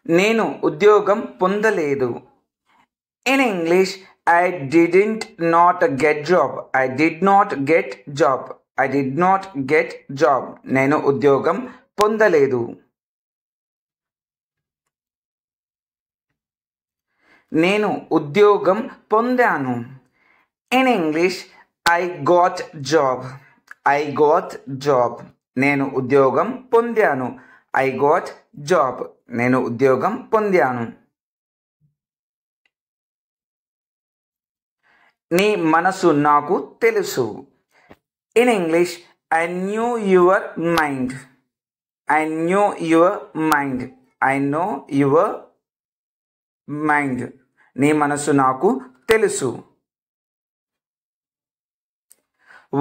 నేను ఉద్యోగం పొందలేదు. In English, I didn't not get job. I did not get job. I did not get job. నేను ఉద్యోగం పొందలేదు. నేను ఉద్యోగం పొందాను. In English, I got job. I got job. నేను ఉద్యోగం పొందాను. I got job. నేను ఉద్యోగం పొందాను. నీ మనసు నాకు తెలుసు. In English, I knew your mind. I knew your mind. I know your mind. నీ మనసు నాకు తెలుసు.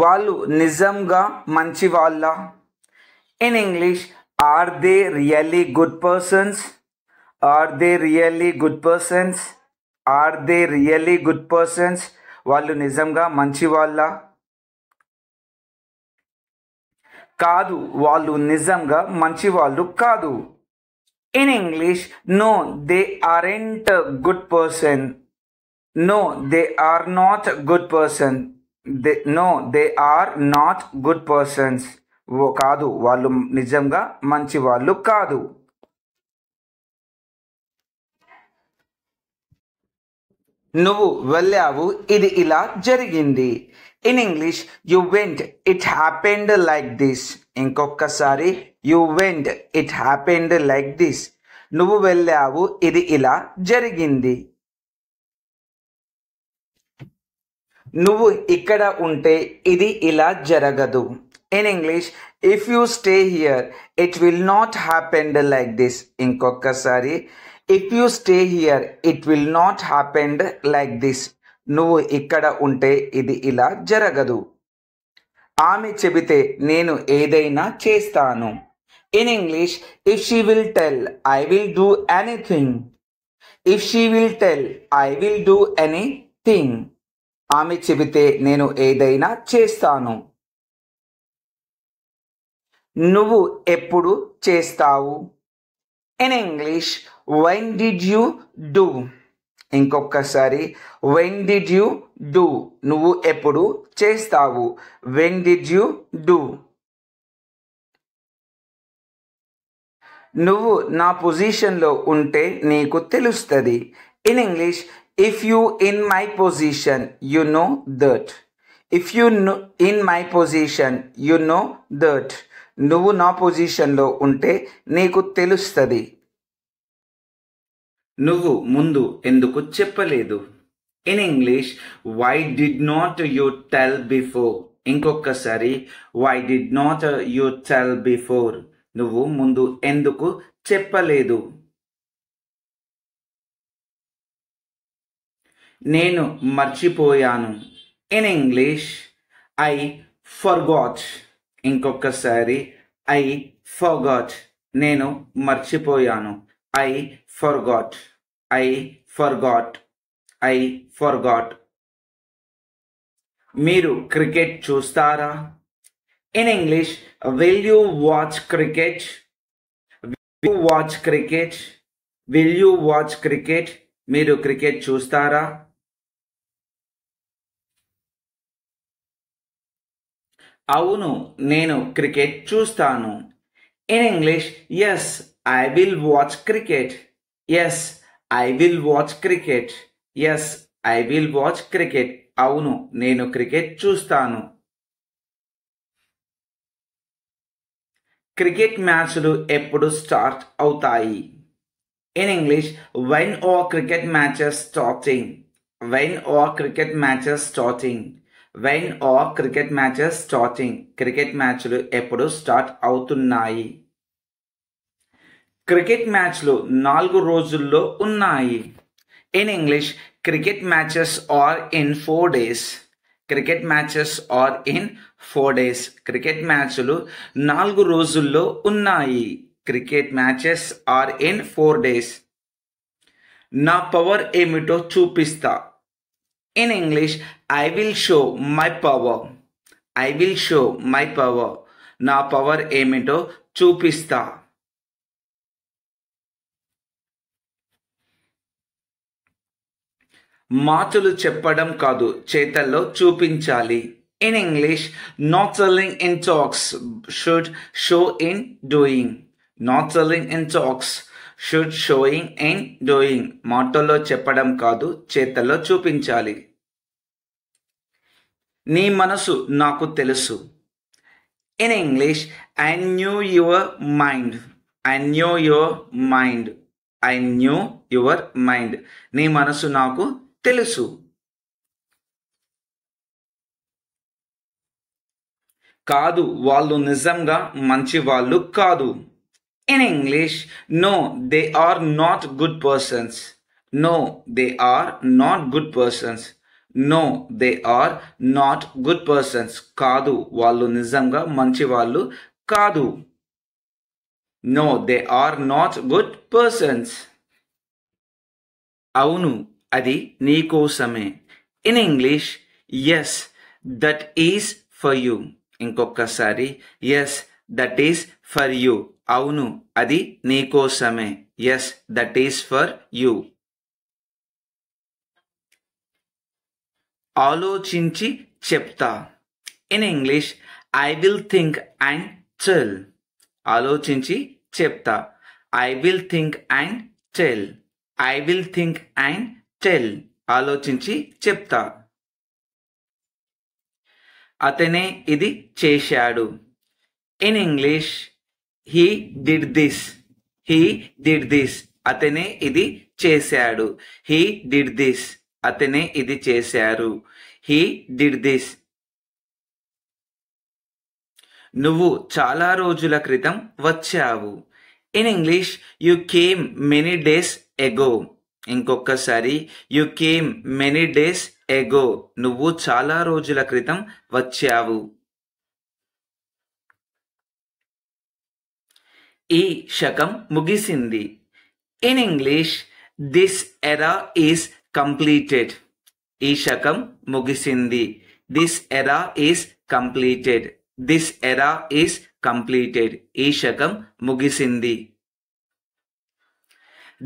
వాళ్ళు నిజంగా మంచివాళ్ళ? In English, are they really good persons? Are they really good persons? Are they really good persons? వాళ్ళు నిజంగా మంచివాళ్ళ? కాదు, వాళ్ళు నిజంగా మంచివాళ్ళు కాదు. In English, no, they aren't a good person. No, they are not good person. No, they are not good persons. కాదు, వాళ్ళు నిజంగా మంచివాళ్ళు కాదు. నువ్వు వెళ్ళావు, ఇది ఇలా జరిగింది. In English, you went, it happened like this. ఇంకొకసారి, you went, it happened like this. నువ్వు వెళ్ళావు, ఇది ఇలా జరిగింది. నువ్వు ఇక్కడ ఉంటే ఇది ఇలా జరగదు. In English, if you stay here, it will not happen like this. ఇంకొకసారి, if you stay here, it will not happen like this. నువ్వు ఇక్కడ ఉంటే ఇది ఇలా జరగదు. ఆమె చెబితే నేను ఏదైనా చేస్తాను. In English, if she will tell, I will do anything. If she will tell, I will do anything. ఆమె చెబితే నేను ఏదైనా చేస్తాను. నువ్వు ఎప్పుడు చేస్తావు? In English, when did you do? ఇంకొకసారి, when did you do? నువ్వు ఎప్పుడు చేస్తావు? When did you do? నువ్వు నా పొజిషన్లో ఉంటే నీకు తెలుస్తుంది. In English, if you in my position, you know that. If you in my position, you know that. నువ్వు నా పొజిషన్లో ఉంటే నీకు తెలుస్తుంది. నువ్వు ముందు ఎందుకు చెప్పలేదు? In English, why did not you tell before? ఇంకొకసారి, why did not you tell before? నువ్వు ముందు ఎందుకు చెప్పలేదు? నేను మర్చిపోయాను. In English, I forgot. ఇంకొకసారి, I forgot. నేను మర్చిపోయాను. I forgot. I forgot. I forgot. మీరు క్రికెట్ చూస్తారా? In English, will you watch cricket? Will you watch cricket? Will you watch cricket? మీరు క్రికెట్ చూస్తారా? అవును, నేను క్రికెట్ చూస్తాను. In English, yes, I will watch cricket. Yes, I will watch cricket. Yes, I will watch cricket. అవును, నేను cricket చూస్తాను. Cricket మ్యాచ్లు ఎప్పుడు స్టార్ట్ అవుతాయి? In English, when are cricket matches starting? When are cricket matches starting? When are cricket matches starting? Cricket మ్యాచ్లు ఎప్పుడు start అవుతున్నాయి? Cricket మ్యాచ్లు 4 రోజుల్లో ఉన్నాయి. In English, cricket matches are in 4 days. Cricket matches are in 4 days. Cricket మ్యాచ్లు 4 రోజుల్లో ఉన్నాయి. Cricket matches are in 4 days. నా పవర్ ఏమిటో చూపిస్తా. In English, I will show my power. I will show my power. నా power ఏమిటో చూపిస్తా. మాటలు చెప్పడం కాదు, చేతల్లో చూపించాలి. In English, not telling in talks should show in doing. Not telling in talks should showing in doing. మాటల్లో చెప్పడం కాదు, చేతల్లో చూపించాలి. నీ మనసు నాకు తెలుసు. In English, I knew your mind. I knew your mind. I knew your mind. నీ మనసు నాకు తెలుసు. కాదు, వాళ్ళు నిజంగా మంచి వాళ్ళు కాదు. In English, no, they are not good persons. No, they are not good persons. No, they are not good persons. కాదు, వాళ్ళు నిజంగా మంచి వాళ్ళు కాదు. No, they are not good persons. అవును, అది నీ కోసమే. In English, yes, that is for you. ఇంకొకసారి, yes, that is for you. అవును, అది నీ కోసమే. Yes, that is for you. ఆలోచించి చెప్తా. In English, I will think and tell. ఆలోచించి చెప్తా. I will think and tell. I will think and tell. ఆలోచించి చెప్తా. అతనే ఇది చేశాడు. In English, he did this. He did this. అతనే ఇది చేశాడు. He did this. అతనే ఇది చేశారు. He did this. నువ్వు చాలా రోజుల క్రితం వచ్చావు. In English, you came many days ago. ఇంకొకసారి, you came many days ago. నువ్వు చాలా రోజుల క్రితం వచ్చావు. ఈ శకం ముగిసింది. In English, this era is completed. ఈ శకం ముగిసింది. This era is completed. This era is completed. ఈ శకం ముగిసింది.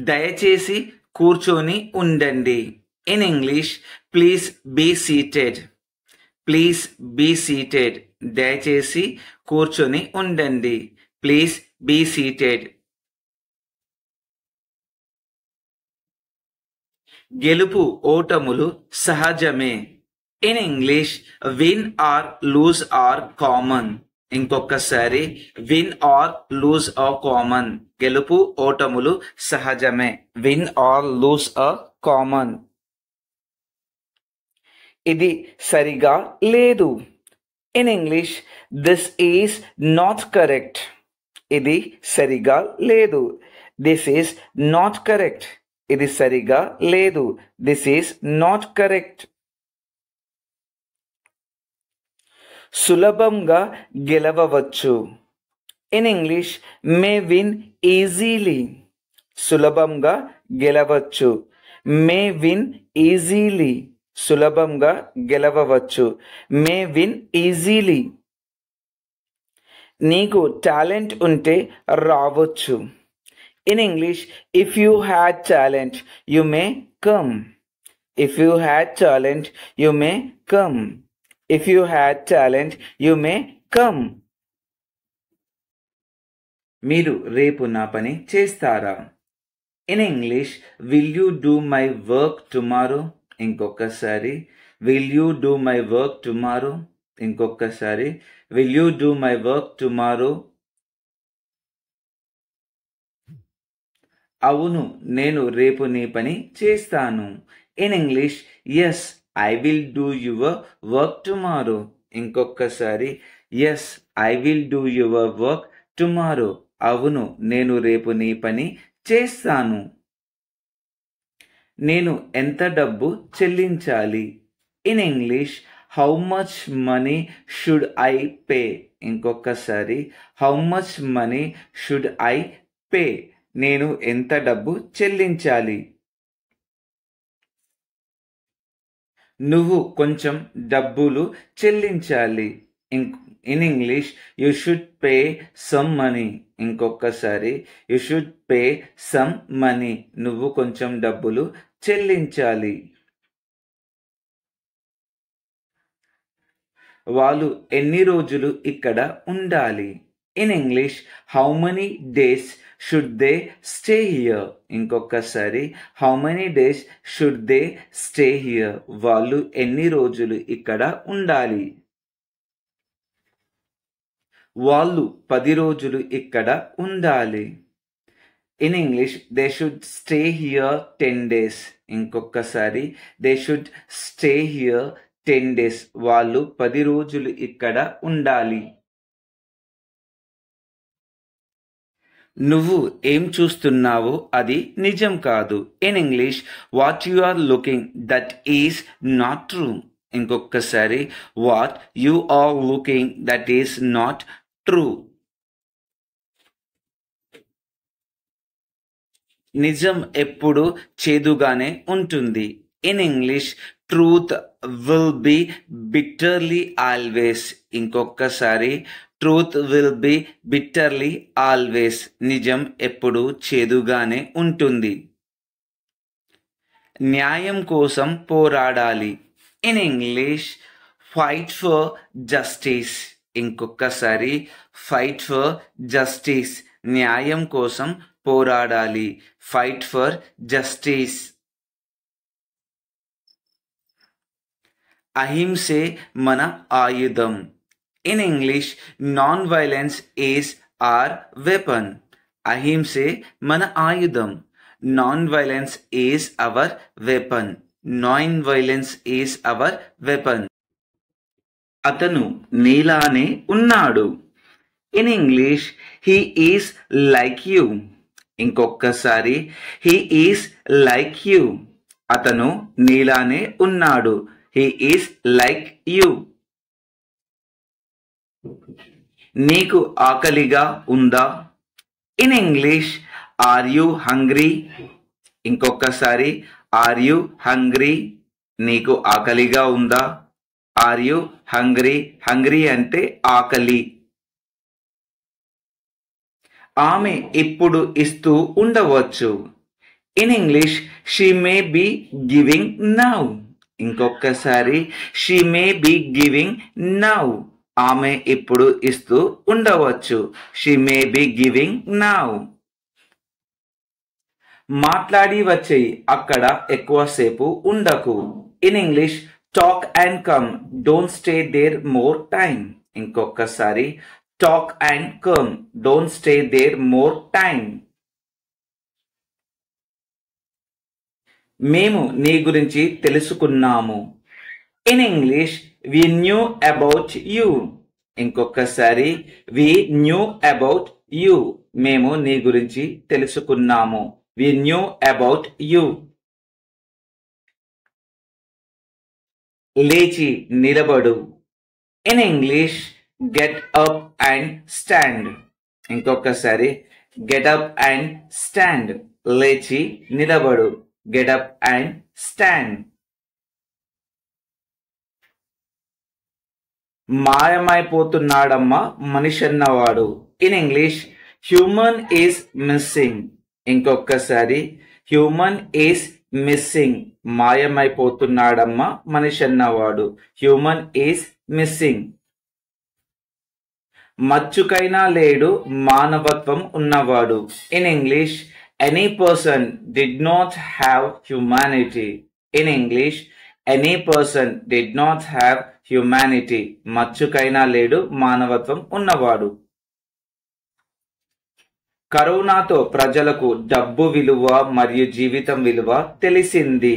దయచేసి కూర్చొని ఉండండి. In English, please be seated. Please be seated. దయచేసి కూర్చొని ఉండండి. Please be seated. గెలుపు ఓటములు సహజమే. In English, win or lose are common. ఇంకొకసారి, win or lose are common. గెలుపు ఓటములు సహజమే. Win or lose are common. ఇది సరిగా లేదు. In English, this is not correct. ఇది సరిగా లేదు. This is not correct. ఇది సరిగా లేదు. This is not correct. సులభంగా గెలవవచ్చు. In English, may win easily. సులభంగా గెలవచ్చు. May win easily. సులభంగా గెలవవచ్చు. May win easily. నీకు టాలెంట్ ఉంటే రావచ్చు. In English, if you had talent, you may come. If you had talent, you may come. If you had talent, you may come. మీరు రేపు నా పని చేస్తారా? In English, will you do my work tomorrow? ఇంకొకసారి, will you do my work tomorrow? ఇంకొకసారి, will you do my work tomorrow? అవును, నేను రేపు నీ పని చేస్తాను. In English, yes, I will do your work tomorrow. ఇంకొకసారి, yes, I will do your work tomorrow. అవును, నేను రేపు నీ పని చేస్తాను. నేను ఎంత డబ్బు చెల్లించాలి? In English, how much money should I pay? ఇంకొకసారి, how much money should I pay? నేను ఎంత డబ్బు చెల్లించాలి? నువ్వు కొంచెం డబ్బులు చెల్లించాలి. In English, you should pay some money. ఇంకొకసారి, you should pay some money. నువ్వు కొంచెం డబ్బులు చెల్లించాలి. వాళ్ళు ఎన్ని రోజులు ఇక్కడ ఉండాలి. In English how many days should they stay here. ఇంకొకసారి how many days should they stay here. వాళ్ళు ఎన్ని రోజులు ఇక్కడ ఉండాలి. వాళ్ళు 10 రోజులు ఇక్కడ ఉండాలి. In English they should stay here 10 days. ఇంకొకసారి they should stay here 10 days. వాళ్ళు 10 రోజులు ఇక్కడ ఉండాలి. నువ్వు ఏం చూస్తున్నావో అది నిజం కాదు. In English what you are looking that is not true. ఇంకొకసారి what you are looking that is not true. నిజం ఎప్పుడు చేదుగానే ఉంటుంది. In English truth will be bitterly always. ఇంకొకసారి truth will be bitterly always. నిజం ఎప్పుడు చేదుగానే ఉంటుంది. న్యాయం కోసం పోరాడాలి. In English fight for justice. ఇంకొకసారి ఫైట్ ఫర్ జస్టిస్. న్యాయం కోసం పోరాడాలి. Fight for justice. అహింసే మన ఆయుధం. In English non violence is are weapon. అహింసే మన ఆయుధం. Non violence is our weapon. Non violence is our weapon. అతను నీలానే ఉన్నాడు. In English he is like you. ఇంకొకసారి హీ ఈజ్ లైక్ యూ. అతను నీలానే ఉన్నాడు. He is like you. నీకు ఆకలిగా ఉందా. In English are you hungry. ఇంకొకసారి ఆర్ యూ హంగ్రీ. నీకు ఆకలిగా ఉందా. Are you hungry. హంగ్రీ అంటే ఆకలి. ఆమె ఇప్పుడు ఇస్తూ ఉండవచ్చు. In English she may be giving now. ఇంకొకసారి she may be giving now. ఆమె ఇప్పుడు ఇస్తూ ఉండవచ్చు. She may be giving now. మాట్లాడి వచ్చేయి, అక్కడ ఎక్కువసేపు ఉండకు. In English talk and come, don't stay there more time. ఇంకొకసారి talk and come, don't stay there more time. మేము నీ గురించి తెలుసుకున్నాము. In English we knew about you. ఇంకొకసారి వి న్యూ అబౌట్ యూ. మేము నీ గురించి తెలుసుకున్నాము. వి న్యూ అబౌట్ యూ. లేచి నిలబడు. In English get up and stand. ఇంకొకసారి గెట్ అప్ అండ్ స్టాండ్. లేచి నిలబడు. Get up and stand. మాయమైపోతున్నాడమ్మా మనిషన్నవాడు. In English human is missing. ఇంకొకసారి హ్యూమన్ ఈజ్ మిస్సింగ్. మాయమైపోతున్నాడమ్మా మనిషన్నవాడు. Human is missing. మచ్చుకైనా లేడు మానవత్వం ఉన్నవాడు. In English any person did not have humanity. In English any person did not have humanity. మచ్చుకైనా లేడు మానవత్వం ఉన్నవాడు. కరోనాతో ప్రజలకు డబ్బు విలువ మరియు జీవితం విలువ తెలిసింది.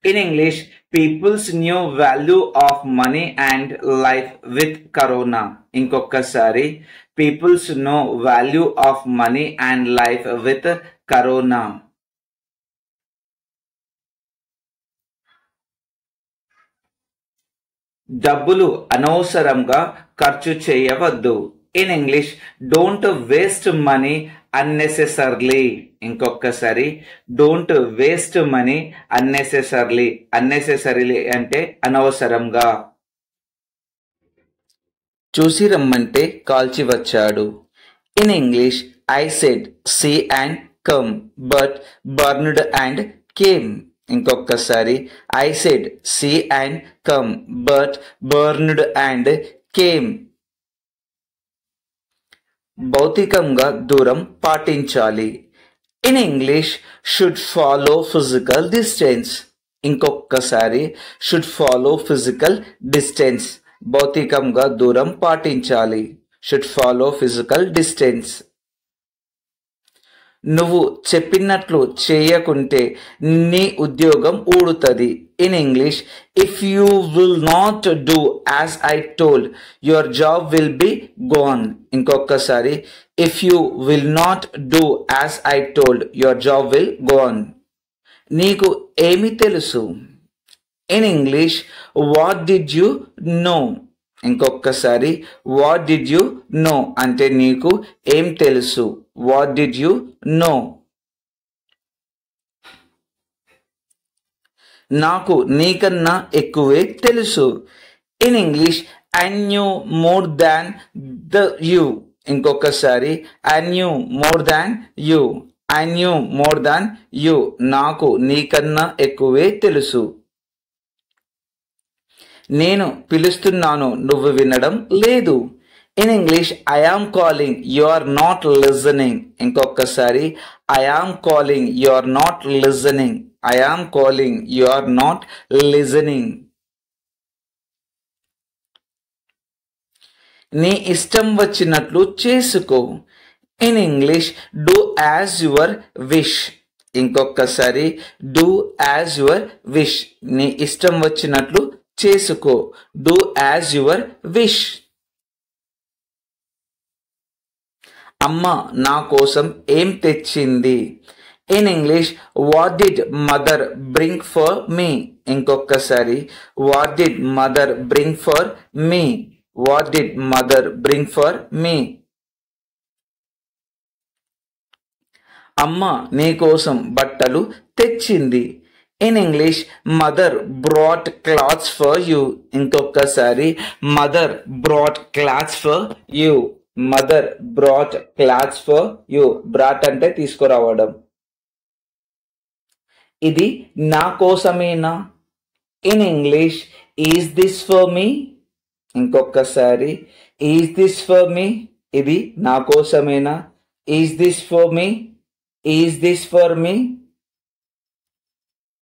In English peoples knew value of money and life with corona. ఇంకొకసారి peoples know value of money and life with corona. డబ్బులు అనవసరంగా ఖర్చు చేయవద్దు. In English don't waste money unnecessarily. ఇంకొకసారి don't waste money unnecessarily. Unnecessarily అంటే అనవసరంగా. చూసి రమ్మంటే కాల్చి వచ్చాడు. In English I said see and come but burned and came. ఇంకొకసారి I said see and come but burned and came. భౌతికంగా దూరం పాటించాలి. In English should follow physical distance. ఇంకొకసారి షుడ్ ఫాలో ఫిజికల్ డిస్టెన్స్. భౌతికంగా దూరం పాటించాలి. Should follow physical distance. నువ్వు చెప్పినట్లు చేయకుంటే నీ ఉద్యోగం ఊడుతుంది. In English if you will not do as I told your job will be gone. ఇంకొకసారి if you will not do as I told your job will gone. నీకు ఏమి తెలుసు? In English what did you know. ఇంకొకసారి what did you know అంటే నీకు ఏం తెలుసు. What did you know. నాకు నీకన్నా ఎక్కువే తెలుసు. In English I knew more than the you. ఇంకొకసారి I knew more than you. I knew more than you. నాకు నీకన్నా ఎక్కువే తెలుసు. నేను పిలుస్తున్నాను నువ్వు వినడం లేదు. In English I am calling you are not listening. ఇంకొకసారి I am calling you are not listening. I am calling you are not listening. నీ ఇష్టం వచ్చినట్లు చేసుకో. In English do as your wish. ఇంకొకసారి డూ యాజ్ యువర్ విష్. నీ ఇష్టం వచ్చినట్లు చేసుకో. Do as your wish. అమ్మ నా కోసం ఏం తెచ్చింది. In English what did mother bring for me. ఇంకొకసారి what did mother bring for me. What did mother bring for me. అమ్మ నీ కోసం బట్టలు తెచ్చింది. In English mother brought clothes for you. ఇంకొకసారి mother brought clothes for you. Mother brought clothes for you. Brought అంటే తీసుకురావడం. ఇది నా కోసమేనా. In English is this for me. ఇంకొకసారి ఈజ్ దిస్ ఫర్ మీ. ఇది నా కోసమేనా. Is this for me. Is this for me.